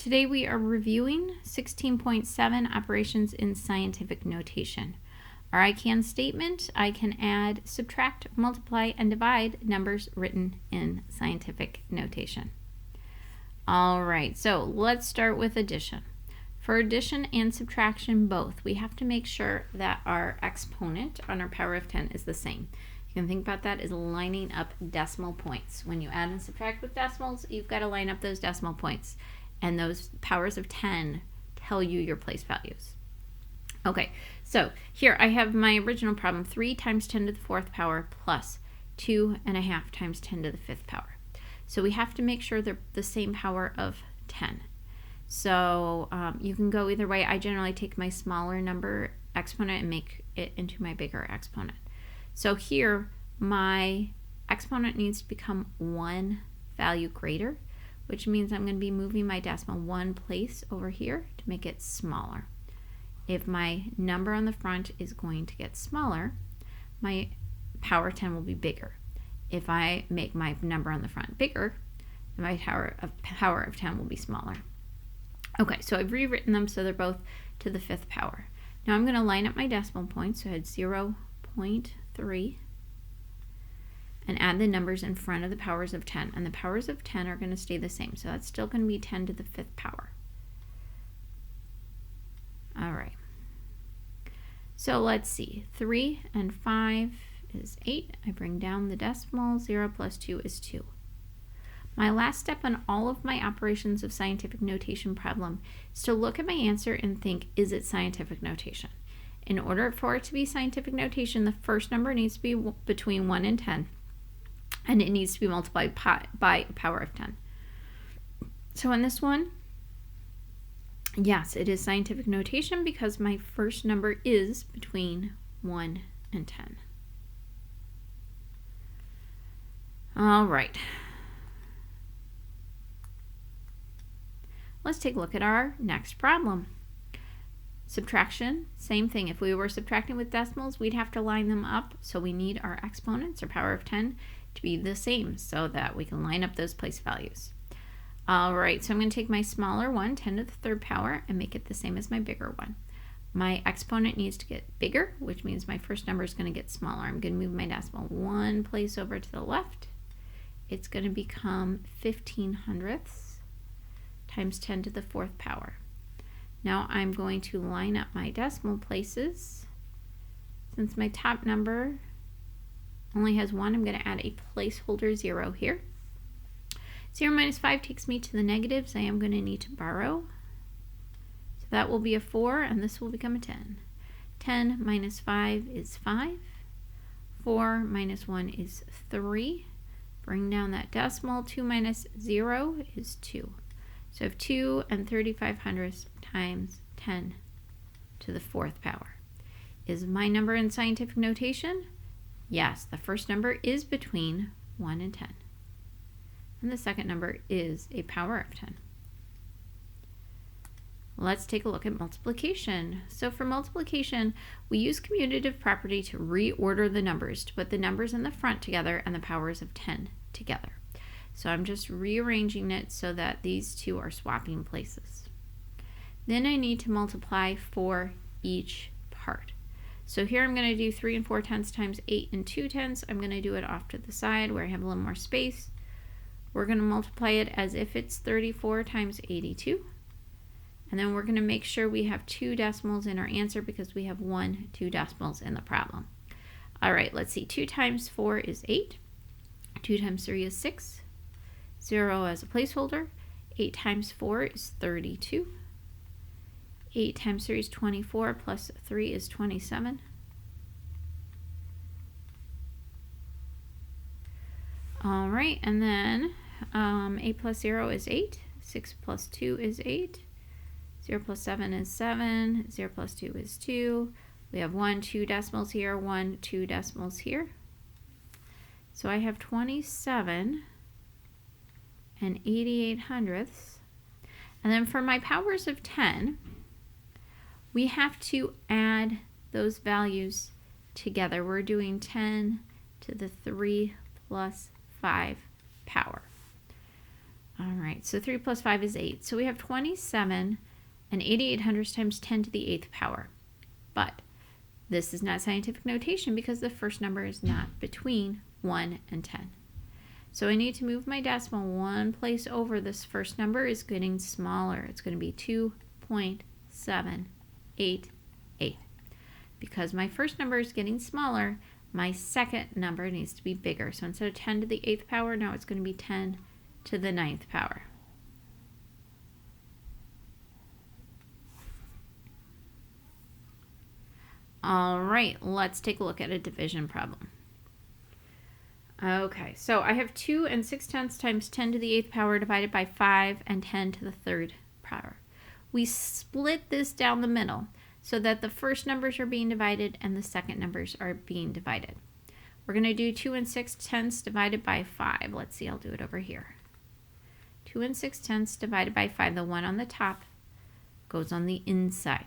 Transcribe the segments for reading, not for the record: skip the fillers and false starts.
Today we are reviewing 16.7 operations in scientific notation. Our I can statement, I can add, subtract, multiply, and divide numbers written in scientific notation. All right, so let's start with addition. For addition and subtraction both, we have to make sure that our exponent on our power of 10 is the same. You can think about that as lining up decimal points. When you add and subtract with decimals, you've got to line up those decimal points. And those powers of 10 tell you your place values. Okay, so here I have my original problem, 3 times 10 to the 4th power plus 2.5 times 10 to the 5th power. So we have to make sure they're the same power of 10. So you can go either way. I generally take my smaller number exponent and make it into my bigger exponent. So here, my exponent needs to become one value greater, which means I'm going to be moving my decimal one place over here to make it smaller. If my number on the front is going to get smaller, my power of 10 will be bigger. If I make my number on the front bigger, my power of 10 will be smaller. Okay, so I've rewritten them so they're both to the 5th power. Now I'm going to line up my decimal points, so I had 0.3, and add the numbers in front of the powers of 10. And the powers of 10 are going to stay the same, so that's still going to be 10 to the 5th power. All right. So let's see. 3 and 5 is 8. I bring down the decimal. 0 plus 2 is 2. My last step on all of my operations of scientific notation problem is to look at my answer and think, is it scientific notation? In order for it to be scientific notation, the first number needs to be between 1 and 10, and it needs to be multiplied by a power of 10. So in this one, yes, it is scientific notation because my first number is between 1 and 10. All right. Let's take a look at our next problem. Subtraction, same thing. If we were subtracting with decimals, we'd have to line them up. So we need our exponents, or power of 10, to be the same so that we can line up those place values. All right, so I'm going to take my smaller one, 10 to the 3rd power, and make it the same as my bigger one. My exponent needs to get bigger, which means my first number is going to get smaller. I'm going to move my decimal one place over to the left. It's going to become 15/100 times 10 to the 4th power. Now I'm going to line up my decimal places. Since my top number only has 1, I'm going to add a placeholder 0 here. 0 minus 5 takes me to the negatives. I am going to need to borrow. So that will be a 4, and this will become a 10. 10 minus 5 is 5. 4 minus 1 is 3. Bring down that decimal. 2 minus 0 is 2. So I have 2 and 35/100 times 10 to the 4th power. Is my number in scientific notation? Yes, the first number is between 1 and 10. And the second number is a power of 10. Let's take a look at multiplication. So for multiplication, we use commutative property to reorder the numbers, to put the numbers in the front together and the powers of 10 together. So I'm just rearranging it so that these two are swapping places. Then I need to multiply for each part. So here I'm going to do 3 and 4 tenths times 8 and 2 tenths. I'm going to do it off to the side where I have a little more space. We're going to multiply it as if it's 34 times 82. And then we're going to make sure we have 2 decimals in our answer because we have 2 decimals in the problem. All right, let's see. 2 times 4 is 8. 2 times 3 is 6. 0 as a placeholder. 8 times 4 is 32. 8 times 3 is 24, plus 3 is 27. All right, and then 8 plus 0 is 8. 6 plus 2 is 8. 0 plus 7 is 7. 0 plus 2 is 2. We have 2 decimals here, 2 decimals here. So I have 27 and 88/100. And then for my powers of 10, we have to add those values together. We're doing 10 to the 3 plus 5 power. All right, so 3 plus 5 is 8. So we have 27 and 88 hundredths times 10 to the 8th power. But this is not scientific notation because the first number is not between 1 and 10. So I need to move my decimal one place over. This first number is getting smaller. It's going to be 2.788. Because my first number is getting smaller, my second number needs to be bigger. So instead of 10 to the 8th power, now it's going to be 10 to the 9th power. All right, let's take a look at a division problem. Okay, so I have 2 and 6/10 times 10 to the 8th power divided by 5 and 10 to the 3rd power. We split this down the middle so that the first numbers are being divided and the second numbers are being divided. We're going to do 2 and 6/10 divided by 5. Let's see, I'll do it over here. 2 and 6/10 divided by 5. The one on the top goes on the inside.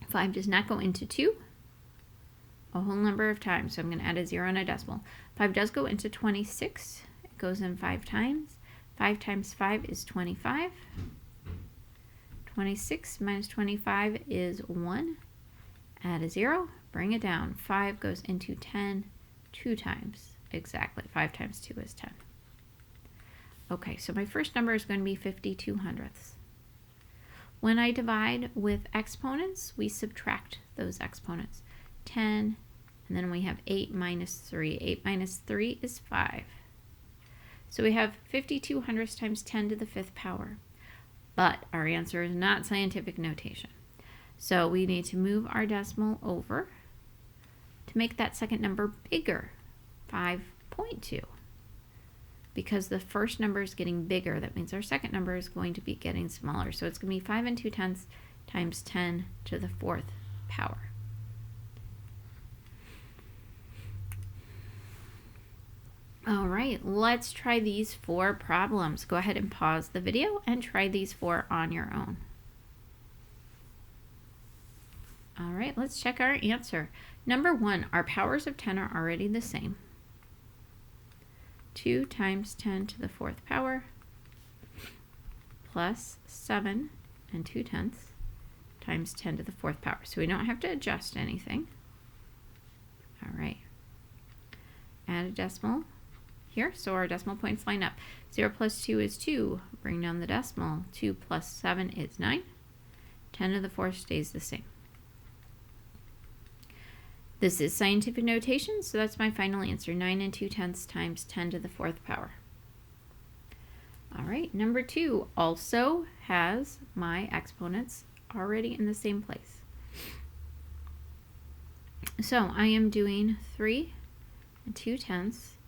5 does not go into 2 a whole number of times, so I'm going to add a 0 and a decimal. 5 does go into 26. It goes in 5 times. 5 times 5 is 25. 26 minus 25 is 1. Add a 0. Bring it down. 5 goes into 10 2 times. Exactly. 5 times 2 is 10. Okay, so my first number is going to be 52 hundredths. When I divide with exponents, we subtract those exponents. 10, and then we have 8 minus 3. 8 minus 3 is 5. So we have 52 hundredths times 10 to the 5th power. But our answer is not scientific notation. So we need to move our decimal over to make that second number bigger, 5.2. Because the first number is getting bigger, that means our second number is going to be getting smaller. So it's going to be 5 and 2/10 times 10 to the 4th power. All right, let's try these 4 problems. Go ahead and pause the video and try these 4 on your own. All right, let's check our answer. Number 1, our powers of 10 are already the same. 2 times 10 to the 4th power plus 7 and 2/10 times 10 to the 4th power. So we don't have to adjust anything. All right. Add a decimal here, so our decimal points line up. 0 plus 2 is 2. Bring down the decimal. 2 plus 7 is 9. 10 to the 4th stays the same. This is scientific notation, so that's my final answer. 9 and 2/10 times 10 to the 4th power. All right, number 2 also has my exponents already in the same place. So I am doing 3 and 2/10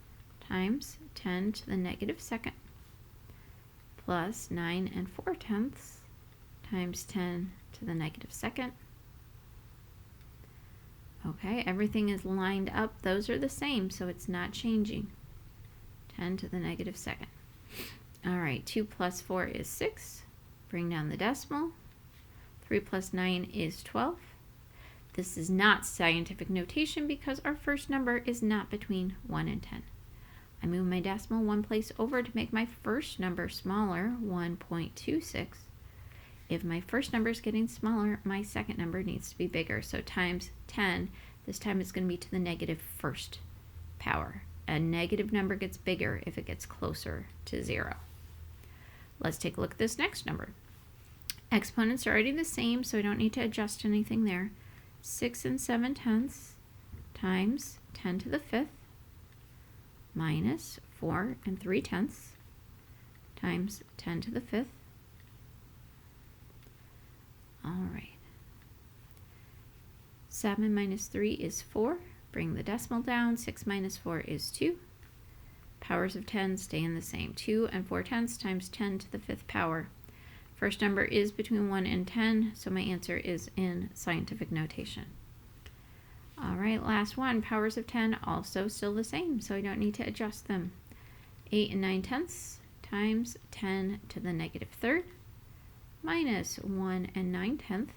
times 10 to the negative 2nd plus 9 and 4/10 times 10 to the negative 2nd. Okay, everything is lined up. Those are the same, so it's not changing. 10 to the negative 2nd. All right, 2 plus 4 is 6. Bring down the decimal. 3 plus 9 is 12. This is not scientific notation because our first number is not between 1 and 10. I move my decimal one place over to make my first number smaller, 1.26. If my first number is getting smaller, my second number needs to be bigger. So times 10, this time it's going to be to the negative 1st power. A negative number gets bigger if it gets closer to 0. Let's take a look at this next number. Exponents are already the same, so I don't need to adjust anything there. 6 and 7/10 times 10 to the 5th minus 4 and 3/10 times 10 to the 5th. All right. 7 minus 3 is 4. Bring the decimal down. 6 minus 4 is 2. Powers of 10 stay in the same. 2 and 4/10 times 10 to the 5th power. First number is between 1 and 10, so my answer is in scientific notation. All right, last one. Powers of 10 also still the same, so I don't need to adjust them. 8 and 9/10 times 10 to the negative 3rd minus 1 and 9/10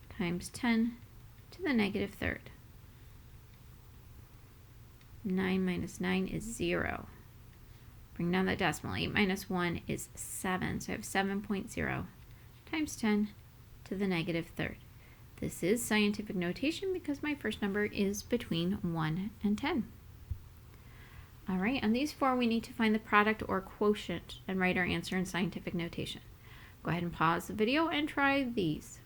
times 10 to the negative 3rd. 9 minus 9 is 0. Bring down that decimal. 8 minus 1 is 7. So I have 7.0 times 10 to the negative third. This is scientific notation because my first number is between 1 and 10. All right, on these four, we need to find the product or quotient and write our answer in scientific notation. Go ahead and pause the video and try these.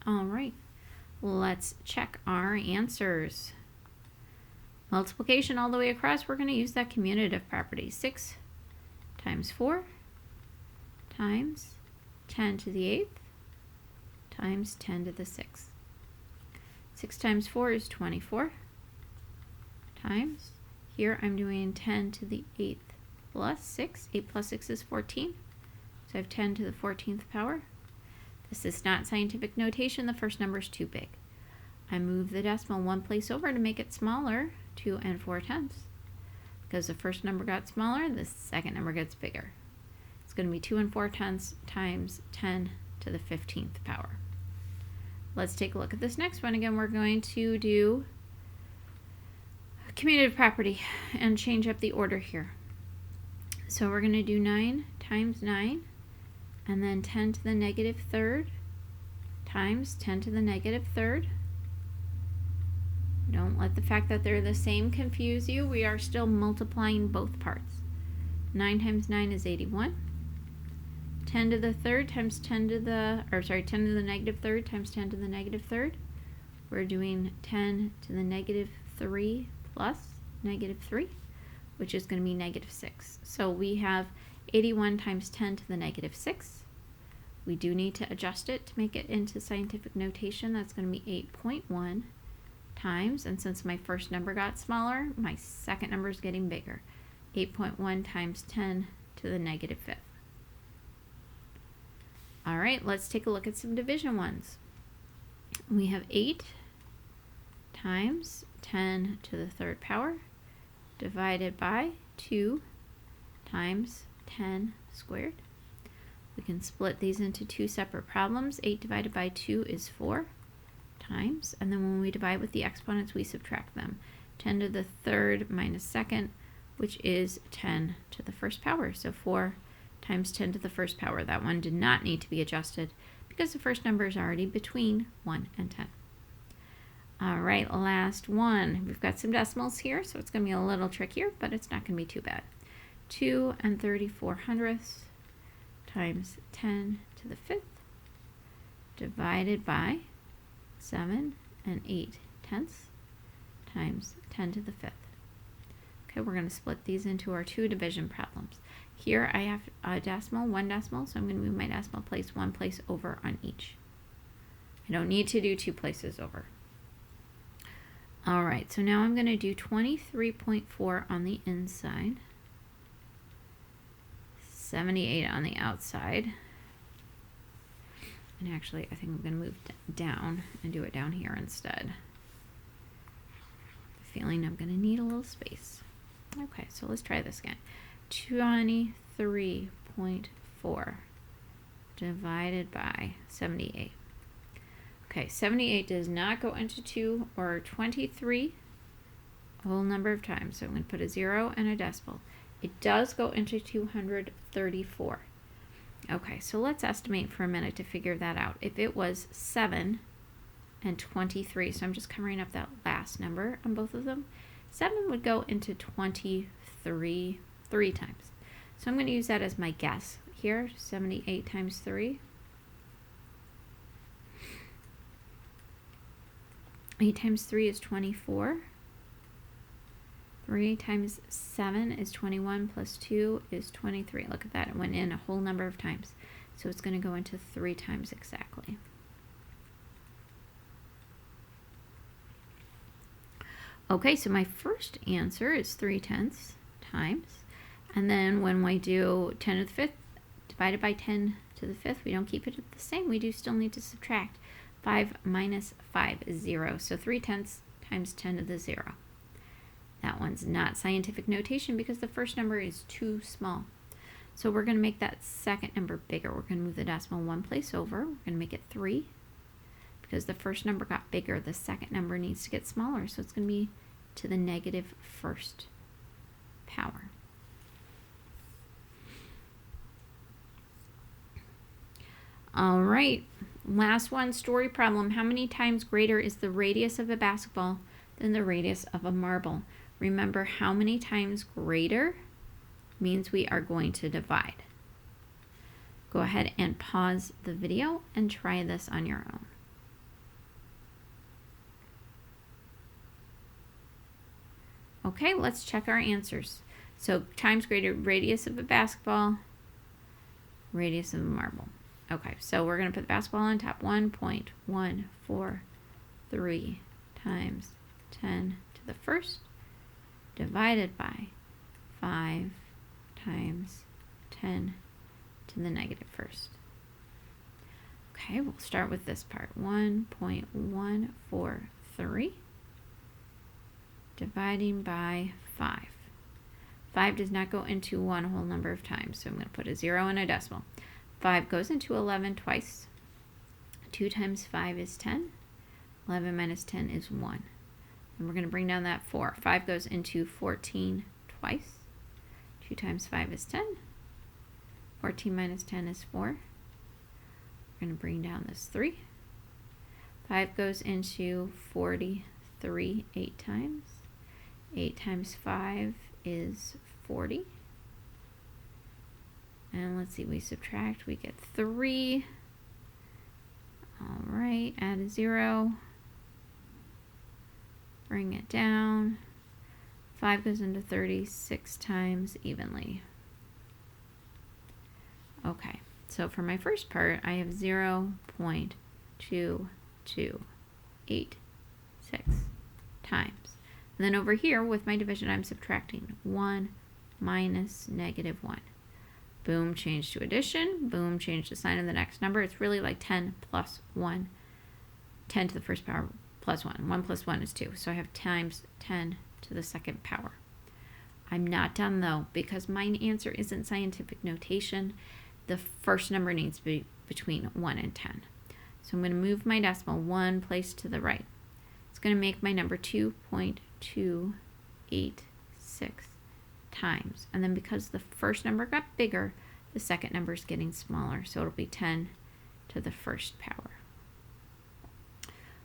All right, let's check our answers. Multiplication all the way across, we're going to use that commutative property. 6 times 4 times 10 to the 8th times 10 to the 6th. 6 times 4 is 24 times, here I'm doing 10 to the 8th plus 6. 8 plus 6 is 14. So I have 10 to the 14th power. This is not scientific notation. The first number is too big. I move the decimal one place over to make it smaller, 2 and 4 tenths. Because the first number got smaller, the second number gets bigger. It's going to be 2 and 4 tenths times 10 to the 15th power. Let's take a look at this next one. Again, we're going to do a commutative property and change up the order here. So we're going to do 9 times 9, and then 10 to the negative third times 10 to the negative third. Don't let the fact that they're the same confuse you. We are still multiplying both parts. 9 times 9 is 81. 10 to the third times 10 to the, 10 to the negative third times 10 to the negative third. We're doing 10 to the negative 3 plus negative 3, which is going to be negative 6. So we have 81 times 10 to the negative 6. We do need to adjust it to make it into scientific notation. That's going to be 8.1 times, and since my first number got smaller, my second number is getting bigger. 8.1 times 10 to the negative 5th. All right, let's take a look at some division ones. We have 8 times 10 to the third power divided by 2 times 10 squared. We can split these into two separate problems. 8 divided by 2 is 4 times, and then when we divide with the exponents, we subtract them. 10 to the third minus second, which is 10 to the first power. So 4 times 10 to the first power. That one did not need to be adjusted because the first number is already between 1 and 10. All right, last one. We've got some decimals here, so it's going to be a little trickier, but it's not going to be too bad. 2 and 34/100 times 10 to the 5th divided by 7 and 8 tenths times 10 to the 5th. Okay, we're going to split these into our two division problems. Here I have a decimal, one decimal, so I'm going to move my decimal place one place over on each. I don't need to do two places over. All right, so now I'm going to do 23.4 on the inside, 78 on the outside. And actually, I think I'm going to move down and do it down here instead. The feeling I'm going to need a little space. Okay, so let's try this again. 23.4 divided by 78. Okay, 78 does not go into 2 or 23 a whole number of times. So I'm going to put a 0 and a decimal. It does go into 234. Okay, so let's estimate for a minute to figure that out. If it was 7 and 23, so I'm just covering up that last number on both of them, 7 would go into 23 3 times. So I'm going to use that as my guess here, 78 times 3. 8 times 3 is 24. 3 times 7 is 21 plus 2 is 23. Look at that, it went in a whole number of times. So it's going to go into 3 times exactly. Okay, so my first answer is 3/10 times. And then when we do 10 to the 5th divided by 10 to the 5th, we don't keep it the same. We do still need to subtract. 5 minus 5 is 0. So 3/10 times 10 to the 0. That one's not scientific notation because the first number is too small. So we're going to make that second number bigger. We're going to move the decimal one place over. We're going to make it 3. Because the first number got bigger, the second number needs to get smaller. So it's going to be to the negative first power. All right, last one, story problem. How many times greater is the radius of a basketball than the radius of a marble? Remember, how many times greater means we are going to divide. Go ahead and pause the video and try this on your own. Okay, let's check our answers. So times greater, radius of a basketball, radius of a marble. Okay, so we're going to put the basketball on top. 1.143 times 10 to the first divided by 5 times 10 to the negative first. Okay, we'll start with this part. 1.143 dividing by 5. 5 does not go into one whole number of times, so I'm going to put a 0 and a decimal. 5 goes into 11 twice. 2 times 5 is 10. 11 minus 10 is 1. And we're going to bring down that 4. 5 goes into 14 twice. 2 times 5 is 10. 14 minus 10 is 4. We're going to bring down this 3. 5 goes into 43 8 times. 8 times 5 is 40. And let's see, we subtract, we get 3. All right, add a 0. Bring it down. 5 goes into 36 times evenly. Okay, so for my first part, I have 0.2286 times. And then over here, with my division, I'm subtracting 1 minus negative 1. Boom, change to addition. Boom, change the sign of the next number. It's really like 10 plus 1. 10 to the first power plus 1. 1 plus 1 is 2. So I have times 10 to the second power. I'm not done, though, because my answer isn't scientific notation. The first number needs to be between 1 and 10. So I'm going to move my decimal one place to the right. It's going to make my number 2.286 times. And then because the first number got bigger, the second number is getting smaller. So it'll be 10 to the first power.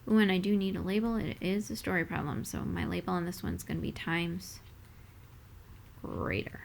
Ooh, and I do need a label. It is a story problem. So my label on this one's going to be times greater.